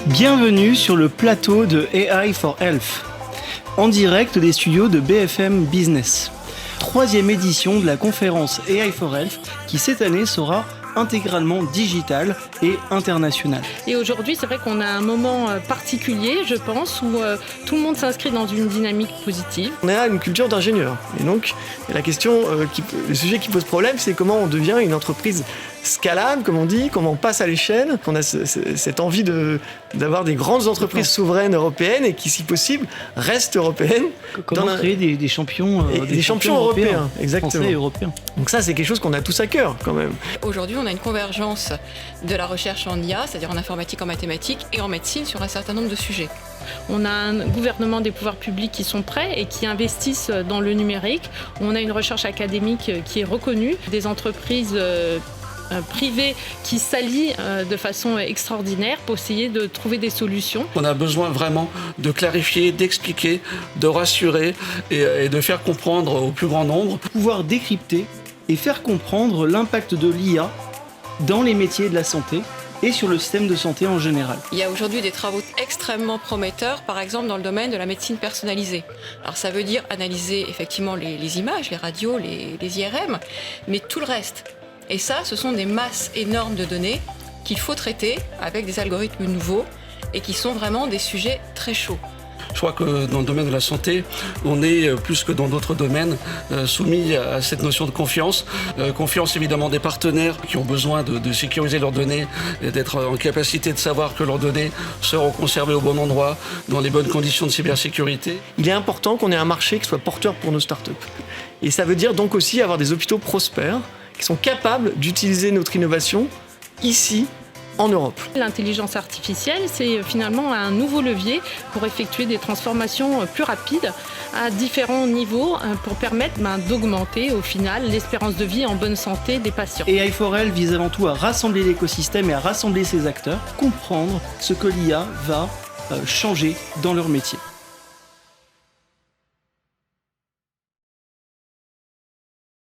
Bienvenue sur le plateau de AI for Health, en direct des studios de BFM Business. 3e édition de la conférence AI for Health qui cette année sera intégralement digitale et internationale. Et aujourd'hui, c'est vrai qu'on a un moment particulier, je pense, où tout le monde s'inscrit dans une dynamique positive. On a une culture d'ingénieur. Et donc, la question, le sujet qui pose problème, c'est comment on devient une entreprise scalable, comme on dit, comment on passe à l'échelle, qu'on a cette envie d'avoir des grandes entreprises souveraines européennes et qui, si possible, restent européennes. Comment créer des champions, des champions européens, exactement. Français et européens. Donc ça, c'est quelque chose qu'on a tous à cœur, quand même. Aujourd'hui, on a une convergence de la recherche en IA, c'est-à-dire en informatique, en mathématiques et en médecine sur un certain nombre de sujets. On a un gouvernement des pouvoirs publics qui sont prêts et qui investissent dans le numérique. On a une recherche académique qui est reconnue, des entreprises privées qui s'allient de façon extraordinaire pour essayer de trouver des solutions. On a besoin vraiment de clarifier, d'expliquer, de rassurer et de faire comprendre au plus grand nombre. Pouvoir décrypter et faire comprendre l'impact de l'IA dans les métiers de la santé et sur le système de santé en général. Il y a aujourd'hui des travaux extrêmement prometteurs, par exemple dans le domaine de la médecine personnalisée. Alors ça veut dire analyser effectivement les images, les radios, les IRM, mais tout le reste. Et ça, ce sont des masses énormes de données qu'il faut traiter avec des algorithmes nouveaux et qui sont vraiment des sujets très chauds. Je crois que dans le domaine de la santé, on est plus que dans d'autres domaines soumis à cette notion de confiance. Confiance évidemment des partenaires qui ont besoin de sécuriser leurs données et d'être en capacité de savoir que leurs données seront conservées au bon endroit, dans les bonnes conditions de cybersécurité. Il est important qu'on ait un marché qui soit porteur pour nos startups. Et ça veut dire donc aussi avoir des hôpitaux prospères qui sont capables d'utiliser notre innovation ici, en Europe. L'intelligence artificielle, c'est finalement un nouveau levier pour effectuer des transformations plus rapides à différents niveaux pour permettre d'augmenter au final l'espérance de vie en bonne santé des patients. AI for Health vise avant tout à rassembler l'écosystème et à rassembler ses acteurs, comprendre ce que l'IA va changer dans leur métier.